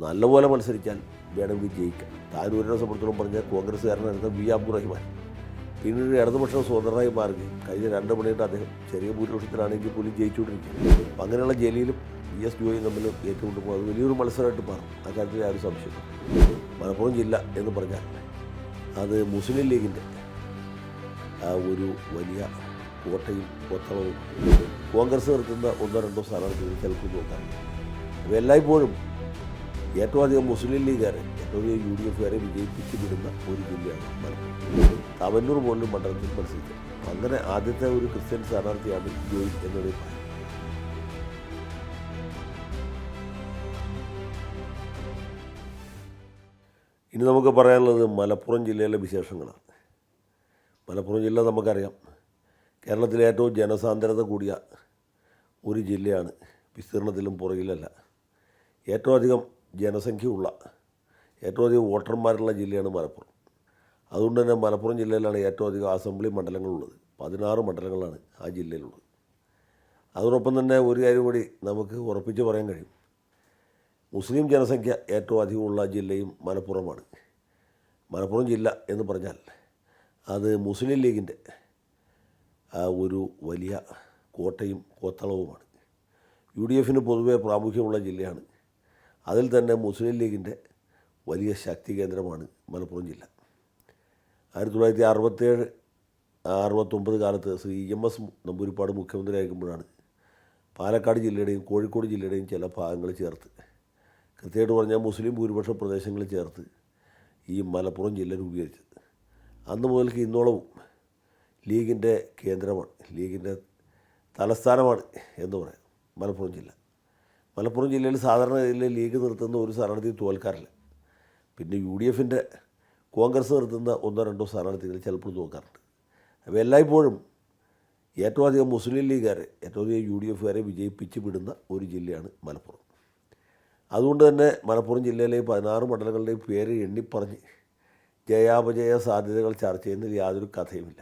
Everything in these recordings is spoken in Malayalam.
നല്ലപോലെ മത്സരിച്ചാൽ വേണമെങ്കിൽ ജയിക്കാം. താനൂരിനെ സംബന്ധിച്ചിടത്തോളം പറഞ്ഞാൽ കോൺഗ്രസ്സുകാരനായിരുന്ന വി അബ്ദുറഹിമാൻ പിന്നീട് ഇടതുപക്ഷം സ്വതന്ത്രമായി മാറുകയും കഴിഞ്ഞ 2 മണിയായിട്ട് അദ്ദേഹം ചെറിയ ഭൂരിപക്ഷത്തിലാണെങ്കിൽ പോലും ജയിച്ചുകൊണ്ടിരിക്കുകയാണ്. അപ്പം അങ്ങനെയുള്ള ജലീലും വി എസ് ജോയും തമ്മിൽ ഏറ്റുമുട്ടുമ്പോൾ അത് വലിയൊരു മത്സരമായിട്ട് മാറും. അക്കാര്യത്തിൽ ആരും സംശയം. മലപ്പുറം ജില്ല എന്ന് പറഞ്ഞാൽ അത് മുസ്ലിം ലീഗിൻ്റെ ഒരു വലിയ കോട്ടയും കൊത്തളവും കോൺഗ്രസ് നിർത്തുന്ന 1-2 സ്ഥാനാർത്ഥികൾ ചിലപ്പോൾ നോക്കാറുണ്ട്. അപ്പോൾ എല്ലായ്പ്പോഴും ഏറ്റവും അധികം മുസ്ലിം ലീഗുകാരെ ഏറ്റവും അധികം UDFകാരെ വിജയിപ്പിച്ച് വിടുന്ന ഒരു ജില്ലയാണ് മലപ്പുറം. തവന്നൂർ പോലും മണ്ഡലത്തിൽ മത്സരിച്ചത്. അങ്ങനെ ആദ്യത്തെ ഒരു ക്രിസ്ത്യൻ സ്ഥാനാർത്ഥിയാണ് ജോയി എന്നത് പറയാം. ഇനി നമുക്ക് പറയാനുള്ളത് മലപ്പുറം ജില്ലയിലെ വിശേഷങ്ങളാണ്. മലപ്പുറം ജില്ല നമുക്കറിയാം, കേരളത്തിലെ ഏറ്റവും ജനസാന്ദ്രത കൂടിയ ഒരു ജില്ലയാണ്. വിസ്തീർണത്തിലും പുറകിലല്ല. ഏറ്റവും അധികം ജനസംഖ്യയുള്ള ഏറ്റവും അധികം വോട്ടർമാരുള്ള ജില്ലയാണ് മലപ്പുറം. അതുകൊണ്ട് തന്നെ മലപ്പുറം ജില്ലയിലാണ് ഏറ്റവും അധികം അസംബ്ലി മണ്ഡലങ്ങളുള്ളത്. 16 മണ്ഡലങ്ങളാണ് ആ ജില്ലയിലുള്ളത്. അതോടൊപ്പം തന്നെ ഒരു കാര്യം കൂടി നമുക്ക് ഉറപ്പിച്ച് പറയാൻ കഴിയും. മുസ്ലിം ജനസംഖ്യ ഏറ്റവും അധികമുള്ള ജില്ലയും മലപ്പുറമാണ്. മലപ്പുറം ജില്ല എന്ന് പറഞ്ഞാൽ അത് മുസ്ലിം ലീഗിൻ്റെ ഒരു വലിയ കോട്ടയും കൊത്തളവുമാണ്. UDFന് പൊതുവെ പ്രാമുഖ്യമുള്ള ജില്ലയാണ്. അതിൽ തന്നെ മുസ്ലിം ലീഗിൻ്റെ വലിയ ശക്തി കേന്ദ്രമാണ് മലപ്പുറം ജില്ല. 1967-69 കാലത്ത് ശ്രീ EMS നമ്പൂതിരിപ്പാട് മുഖ്യമന്ത്രി ആയിരിക്കുമ്പോഴാണ് പാലക്കാട് ജില്ലയുടെയും കോഴിക്കോട് ജില്ലയുടെയും ചില ഭാഗങ്ങൾ ചേർത്ത്, കൃത്യമായിട്ട് പറഞ്ഞാൽ മുസ്ലിം ഭൂരിപക്ഷ പ്രദേശങ്ങൾ ചേർത്ത് ഈ മലപ്പുറം ജില്ല രൂപീകരിച്ചത്. അന്ന് മുതൽക്ക് ഇന്നോളവും ലീഗിൻ്റെ കേന്ദ്രമാണ്, ലീഗിൻ്റെ തലസ്ഥാനമാണ് എന്ന് പറയാം മലപ്പുറം ജില്ല. മലപ്പുറം ജില്ലയിൽ സാധാരണ ജില്ലയിൽ ലീഗ് നിർത്തുന്ന ഒരു സ്ഥാനാർത്ഥി തോൽക്കാറില്ല. പിന്നെ UDFൻ്റെ കോൺഗ്രസ് നിർത്തുന്ന 1-2 സ്ഥാനാർത്ഥികൾ ചിലപ്പോൾ തോൽക്കാറുണ്ട്. അപ്പോൾ എല്ലായ്പ്പോഴും ഏറ്റവും അധികം മുസ്ലിം ലീഗുകാരെ ഏറ്റവും അധികം UDFകാരെ വിജയിപ്പിച്ച് വിടുന്ന ഒരു ജില്ലയാണ് മലപ്പുറം. അതുകൊണ്ട് തന്നെ മലപ്പുറം ജില്ലയിലെ 16 മണ്ഡലങ്ങളുടെയും പേര് എണ്ണിപ്പറഞ്ഞ് ജയാപജയ സാധ്യതകൾ ചർച്ച ചെയ്യുന്നതിൽ യാതൊരു കഥയുമില്ല.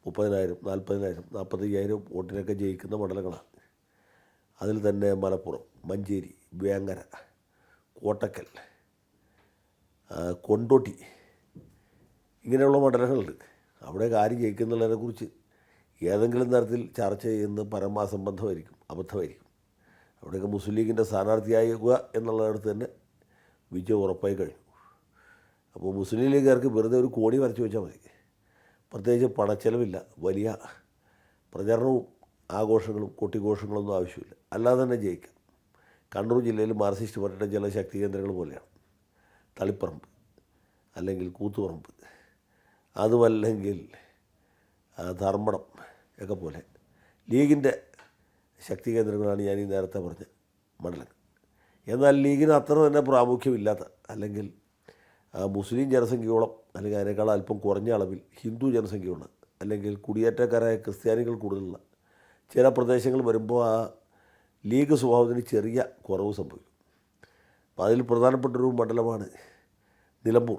30,000, 40,000, 45,000 വോട്ടിനൊക്കെ ജയിക്കുന്ന മണ്ഡലങ്ങളാണ്. അതിൽ തന്നെ മലപ്പുറം, മഞ്ചേരി, വേങ്ങര, കോട്ടക്കൽ, കൊണ്ടോട്ടി ഇങ്ങനെയുള്ള മണ്ഡലങ്ങളുണ്ട്. അവിടെ ആര് ജയിക്കുന്നുള്ളതിനെക്കുറിച്ച് ഏതെങ്കിലും തരത്തിൽ ചർച്ച ചെയ്യുന്നത് പരമാസംബന്ധമായിരിക്കും, അബദ്ധമായിരിക്കും. അവിടെയൊക്കെ മുസ്ലിം ലീഗിൻ്റെ സ്ഥാനാർത്ഥിയാകുക എന്നുള്ളിടത്ത് തന്നെ വിജയം ഉറപ്പായി കഴിഞ്ഞു. അപ്പോൾ മുസ്ലിം ലീഗുകാർക്ക് വെറുതെ ഒരു കോടി വരച്ച് വെച്ചാൽ മതി. പ്രത്യേകിച്ച് പണച്ചെലവില്ല, വലിയ പ്രചരണവും ആഘോഷങ്ങളും കൊട്ടിഘോഷങ്ങളൊന്നും ആവശ്യമില്ല, അല്ലാതെ തന്നെ ജയിക്കാം. കണ്ണൂർ ജില്ലയിൽ മാർക്സിസ്റ്റ് പാർട്ടിയുടെ ചില ശക്തി കേന്ദ്രങ്ങൾ പോലെയാണ് തളിപ്പറമ്പ്, അല്ലെങ്കിൽ കൂത്തുപറമ്പ്, അതുമല്ലെങ്കിൽ ധർമ്മടം ഒക്കെ പോലെ ലീഗിൻ്റെ ശക്തി കേന്ദ്രങ്ങളാണ് ഞാൻ ഈ നേരത്തെ പറഞ്ഞ മണ്ഡലങ്ങൾ. എന്നാൽ ലീഗിന് അത്ര തന്നെ പ്രാമുഖ്യമില്ലാത്ത, അല്ലെങ്കിൽ മുസ്ലിം ജനസംഖ്യയോളം അല്ലെങ്കിൽ അതിനേക്കാൾ അല്പം കുറഞ്ഞ അളവിൽ ഹിന്ദു ജനസംഖ്യയുള്ള, അല്ലെങ്കിൽ കുടിയേറ്റക്കാരായ ക്രിസ്ത്യാനികൾ കൂടുതലുള്ള ചില പ്രദേശങ്ങൾ വരുമ്പോൾ ആ ലീഗ് സ്വഭാവത്തിന് ചെറിയ കുറവ് സംഭവിക്കും. അപ്പോൾ അതിൽ പ്രധാനപ്പെട്ടൊരു മണ്ഡലമാണ് നിലമ്പൂർ.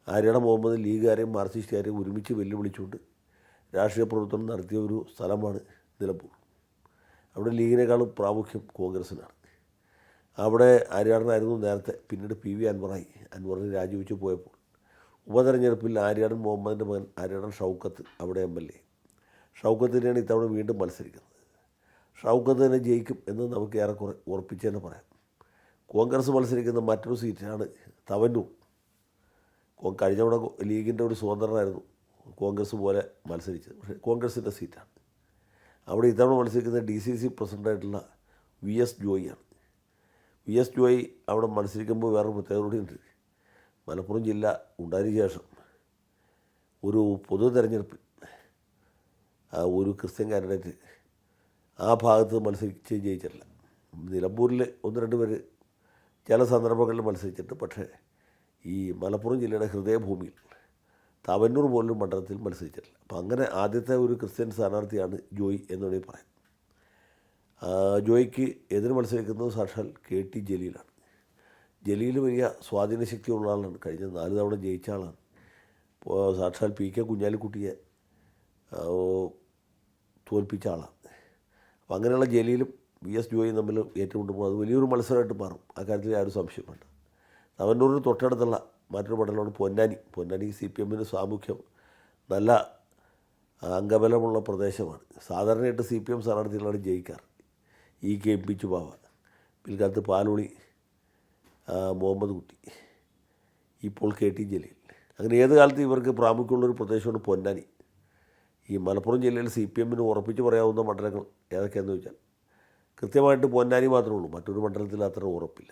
ആര്യാടൻ മുഹമ്മദ് ലീഗുകാരെയും മാർക്സിസ്റ്റുകാരെയും ഒരുമിച്ച് വെല്ലുവിളിച്ചുകൊണ്ട് രാഷ്ട്രീയ പ്രവർത്തനം നടത്തിയ ഒരു സ്ഥലമാണ് നിലമ്പൂർ. അവിടെ ലീഗിനേക്കാളും പ്രാമുഖ്യം കോൺഗ്രസ്സിനാണ്. അവിടെ ആര്യാടനായിരുന്നു നേരത്തെ, പിന്നീട് PV അൻവറായി. അൻവറിന് രാജിവെച്ച് പോയപ്പോൾ ഉപതെരഞ്ഞെടുപ്പിൽ ആര്യാടൻ മുഹമ്മദിൻ്റെ മകൻ ആര്യാടൻ ഷൗക്കത്ത് അവിടെ MLA. ഷൗക്കത്തിനെയാണ് ഇത്തവണ വീണ്ടും മത്സരിക്കുന്നത്. ഷൗക്കത്ത് തന്നെ ജയിക്കും എന്ന് നമുക്ക് ഏറെക്കുറെ ഉറപ്പിച്ച് തന്നെ പറയാം. കോൺഗ്രസ് മത്സരിക്കുന്ന മറ്റൊരു സീറ്റാണ് തവന്നൂർ. കഴിഞ്ഞ തവണ ലീഗിൻ്റെ ഒരു സ്വതന്ത്രനായിരുന്നു കോൺഗ്രസ് പോലെ മത്സരിച്ചത്, പക്ഷേ കോൺഗ്രസിൻ്റെ സീറ്റാണ്. അവിടെ ഇത്തവണ മത്സരിക്കുന്ന DCC പ്രസിഡൻ്റായിട്ടുള്ള VS ജോയിയാണ്. VS ജോയി അവിടെ മത്സരിക്കുമ്പോൾ വേറൊരു പ്രത്യേകത കൂടിയുണ്ട്. മലപ്പുറം ജില്ല ഉണ്ടായതിനു ശേഷം ഒരു പൊതു തെരഞ്ഞെടുപ്പിൽ ഒരു ക്രിസ്ത്യൻ കാൻഡിഡേറ്റ് ആ ഭാഗത്ത് മത്സരിച്ച് ജയിച്ചിട്ടില്ല. നിലമ്പൂരിൽ 1-2 പേര് ചില സന്ദർഭങ്ങളിൽ മത്സരിച്ചിട്ട്, പക്ഷേ ഈ മലപ്പുറം ജില്ലയുടെ ഹൃദയഭൂമിയിൽ തവന്നൂർ പോലൊരു മണ്ഡലത്തിൽ മത്സരിച്ചിട്ടില്ല. അപ്പം അങ്ങനെ ആദ്യത്തെ ഒരു ക്രിസ്ത്യൻ സ്ഥാനാർത്ഥിയാണ് ജോയി എന്ന് വേണമെങ്കിൽ പറയാം. ജോയിക്ക് എതിര് മത്സരിക്കുന്നത് സാക്ഷാൽ KT ജലീലാണ്. ജലീൽ വലിയ സ്വാധീനശക്തിയുള്ള ആളാണ്. കഴിഞ്ഞ 4 തവണ ജയിച്ച ആളാണ്. ഇപ്പോൾ സാക്ഷാൽ PK കുഞ്ഞാലിക്കുട്ടിയെ തോൽപ്പിച്ച ആളാണ്. അപ്പം അങ്ങനെയുള്ള ജലീലും VS ജോയിയും തമ്മിൽ ഏറ്റുമുട്ടുമ്പോൾ അത് വലിയൊരു മത്സരമായിട്ട് മാറും. അക്കാര്യത്തിൽ ആരും സംശയം വേണ്ട. തവന്നൂരിന് തൊട്ടടുത്തുള്ള മറ്റൊരു മണ്ഡലമാണ് പൊന്നാനി. പൊന്നാനി CPMന് സാമൂഹ്യം നല്ല അംഗബലമുള്ള പ്രദേശമാണ്. സാധാരണയായിട്ട് CPM സ്ഥാനാർത്ഥികളാണ് ജയിക്കാറ്. KM പിച്ചുപാവ, പിൽക്കാലത്ത് പാലോളി മുഹമ്മദ് കുട്ടി, ഇപ്പോൾ KT ജലീൽ. അങ്ങനെ ഏത് കാലത്ത് ഇവർക്ക് പ്രാമുഖ്യമുള്ളൊരു പ്രദേശമാണ് പൊന്നാനി. ഈ മലപ്പുറം ജില്ലയിൽ CPMന് ഉറപ്പിച്ച് പറയാവുന്ന മണ്ഡലങ്ങൾ ഏതൊക്കെയാണെന്ന് ചോദിച്ചാൽ കൃത്യമായിട്ട് പൊന്നാനി മാത്രമേ ഉള്ളൂ. മറ്റൊരു മണ്ഡലത്തിൽ അത്ര ഉറപ്പില്ല.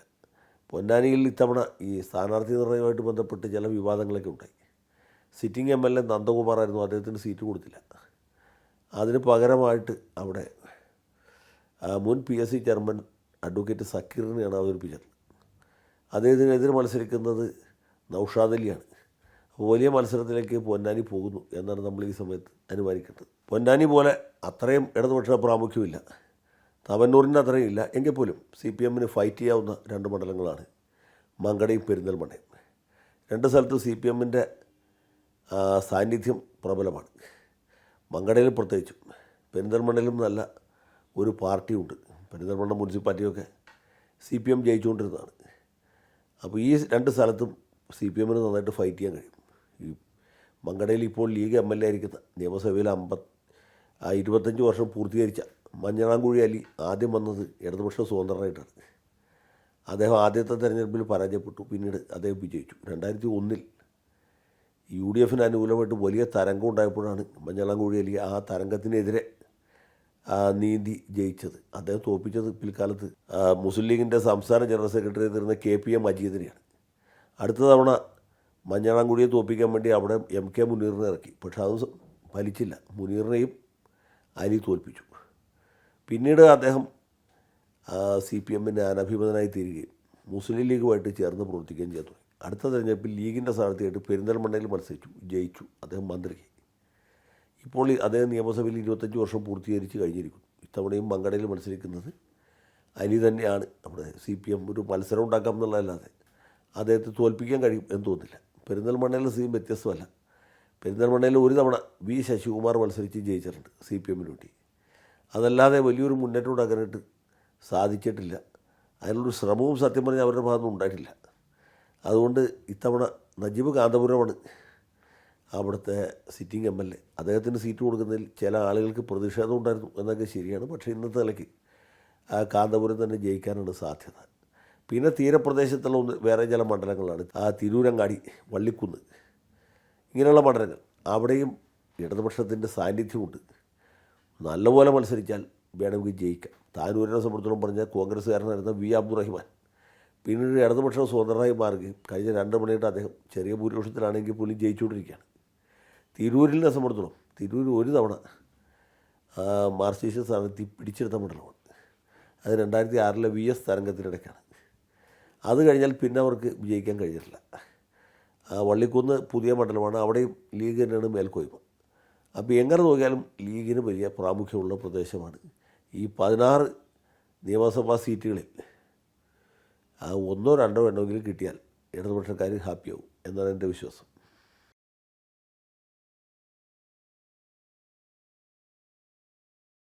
പൊന്നാനിയിൽ ഇത്തവണ ഈ സ്ഥാനാർത്ഥി നിർണ്ണയവുമായിട്ട് ബന്ധപ്പെട്ട് ചില വിവാദങ്ങളൊക്കെ ഉണ്ടായി. സിറ്റിംഗ് MLA നന്ദകുമാറായിരുന്നു, അദ്ദേഹത്തിന് സീറ്റ് കൊടുത്തില്ല. അതിന് പകരമായിട്ട് അവിടെ മുൻ PSC ചെയർമാൻ അഡ്വക്കേറ്റ് സക്കീറിനെയാണ് അവതരിപ്പിച്ചത്. അദ്ദേഹത്തിനെതിരെ മത്സരിക്കുന്നത് നൗഷാദ് അലിയാണ്. അപ്പോൾ വലിയ മത്സരത്തിലേക്ക് പൊന്നാനി പോകുന്നു എന്നാണ് നമ്മൾ ഈ സമയത്ത് അനുമാനിക്കേണ്ടത്. പൊന്നാനി പോലെ അത്രയും ഇടതുപക്ഷ പ്രാമുഖ്യമില്ല, തവന്നൂരിൻ്റെ അത്രയും ഇല്ല. എങ്കിൽ പോലും CPMന് ഫൈറ്റ് ചെയ്യാവുന്ന രണ്ട് മണ്ഡലങ്ങളാണ് മങ്കടയും പെരിന്തൽമണ്ണയും. രണ്ട് സ്ഥലത്ത് CPMൻ്റെ സാന്നിധ്യം പ്രബലമാണ്. മങ്കടയിൽ പ്രത്യേകിച്ചും, പെരിന്തൽമണ്ണയിലും നല്ല ഒരു പാർട്ടിയുണ്ട്. പെരിന്തൽമണ്ണ മുനിസിപ്പാലിറ്റിയൊക്കെ CPM ജയിച്ചുകൊണ്ടിരുന്നതാണ്. അപ്പോൾ ഈ രണ്ട് സ്ഥലത്തും CPMന് നന്നായിട്ട് ഫൈറ്റ് ചെയ്യാൻ കഴിയും. ഈ മങ്കടയിൽ ഇപ്പോൾ ലീഗ് MLA ആയിരിക്കുന്ന നിയമസഭയിൽ 25 വർഷം പൂർത്തീകരിച്ച മഞ്ഞളാംകുഴി അലി ആദ്യം വന്നത് ഇടതുപക്ഷ സ്വതന്ത്രനായിട്ടാണ്. അദ്ദേഹം ആദ്യത്തെ തെരഞ്ഞെടുപ്പിൽ പരാജയപ്പെട്ടു, പിന്നീട് അദ്ദേഹം വിജയിച്ചു. 2001 UDFന് അനുകൂലമായിട്ട് വലിയ തരംഗം ഉണ്ടായപ്പോഴാണ് മഞ്ഞളാംകുഴി അലി ആ തരംഗത്തിനെതിരെ നീന്തി ജയിച്ചത്. അദ്ദേഹം തോൽപ്പിച്ചത് പിൽക്കാലത്ത് മുസ്ലിം ലീഗിൻ്റെ സംസ്ഥാന ജനറൽ സെക്രട്ടറി ആയിരുന്ന KPM മജീദിനെയാണ്. അടുത്ത തവണ മഞ്ഞളാംകുഴിയെ തോൽപ്പിക്കാൻ വേണ്ടി അവിടെ MK മുനീറിനെ ഇറക്കി. പക്ഷെ അത് ഫലിച്ചില്ല. മുനീറിനെയും അലി തോൽപ്പിച്ചു. പിന്നീട് അദ്ദേഹം CPMന് അനഭിമതനായി തീരുകയും മുസ്ലിം ലീഗുമായിട്ട് ചേർന്ന് പ്രവർത്തിക്കുകയും ചെയ്തു. അടുത്ത തെരഞ്ഞെടുപ്പിൽ ലീഗിൻ്റെ സ്ഥാനാർത്ഥിയായിട്ട് പെരിന്തൽമണ്ണയിൽ മത്സരിച്ചു, ജയിച്ചു. അദ്ദേഹം മന്ത്രിയായി. ഇപ്പോൾ അദ്ദേഹം നിയമസഭയിൽ 25 വർഷം പൂർത്തീകരിച്ച് കഴിഞ്ഞിരിക്കുന്നു. ഇത്തവണയും മങ്കടയിൽ മത്സരിക്കുന്നത് അലി തന്നെയാണ്. അവിടെ CPM ഒരു മത്സരം ഉണ്ടാക്കാം എന്നുള്ളതല്ലാതെ അദ്ദേഹത്തെ തോൽപ്പിക്കാൻ കഴിയും എന്ന് തോന്നുന്നില്ല. പെരിന്തൽമണ്ണയിലെ സ്ഥിതി വ്യത്യസ്തമല്ല. പെരിന്തൽമണ്ണയിൽ ഒരു തവണ V ശശികുമാർ മത്സരിച്ച് ജയിച്ചിട്ടുണ്ട് CPMന് വേണ്ടി. അതല്ലാതെ വലിയൊരു മുന്നേറ്റം ഉണ്ടാക്കാനായിട്ട് സാധിച്ചിട്ടില്ല. അതിനുള്ളൊരു ശ്രമവും സത്യം പറഞ്ഞാൽ അവരുടെ ഭാഗത്തുനിന്ന് ഉണ്ടായിട്ടില്ല. അതുകൊണ്ട് ഇത്തവണ നജീബ് കാന്തപുരമാണ് അവിടുത്തെ സിറ്റിംഗ് MLA. അദ്ദേഹത്തിന് സീറ്റ് കൊടുക്കുന്നതിൽ ചില ആളുകൾക്ക് പ്രതിഷേധം ഉണ്ടായിരുന്നു എന്നൊക്കെ ശരിയാണ്. പക്ഷേ ഇന്നത്തെ നിലയ്ക്ക് കാന്തപുരം തന്നെ ജയിക്കാനാണ് സാധ്യത. പിന്നെ തീരപ്രദേശത്തുള്ള വേറെ ചില മണ്ഡലങ്ങളാണ് തിരൂരങ്ങാടി, വള്ളിക്കുന്ന്, ഇങ്ങനെയുള്ള മണ്ഡലങ്ങൾ. അവിടെയും ഇടതുപക്ഷത്തിൻ്റെ സാന്നിധ്യമുണ്ട്. നല്ലപോലെ മത്സരിച്ചാൽ വേണമെങ്കിൽ ജയിക്കാം. താനൂരിനെ സംബന്ധിച്ചിടത്തോളം പറഞ്ഞാൽ കോൺഗ്രസ്സുകാരനായിരുന്ന V അബ്ദുറഹിമാൻ പിന്നീട് ഇടതുപക്ഷ സ്വതന്ത്രമായി മാറുകയും കഴിഞ്ഞ 2 മണിയായിട്ട് അദ്ദേഹം ചെറിയ ഭൂരിപക്ഷത്തിലാണെങ്കിൽ പോലും ജയിച്ചുകൊണ്ടിരിക്കുകയാണ്. തിരൂരിനെ സംബന്ധിച്ചിടത്തോളം തിരൂർ ഒരു തവണ മാർക്സിസ്റ്റ് സ്ഥാനാർത്ഥി പിടിച്ചെടുത്ത മണ്ഡലമാണ്. അത് 2006 VS തരംഗത്തിനിടയ്ക്കാണ്. അത് കഴിഞ്ഞാൽ പിന്നെ അവർക്ക് വിജയിക്കാൻ കഴിഞ്ഞിട്ടില്ല. വള്ളിക്കുന്ന് പുതിയ മണ്ഡലമാണ്, അവിടെയും ലീഗ് തന്നെയാണ് മേൽക്കോയ്മ. അപ്പോൾ എങ്ങനെ നോക്കിയാലും ലീഗിന് വലിയ പ്രാമുഖ്യമുള്ള പ്രദേശമാണ്. ഈ 16 നിയമസഭാ സീറ്റുകളിൽ 1 or 2 എണ്ണമെങ്കിലും കിട്ടിയാൽ ഇടതുപക്ഷക്കാർ ഹാപ്പിയാവും എന്നാണ് എൻ്റെ വിശ്വാസം.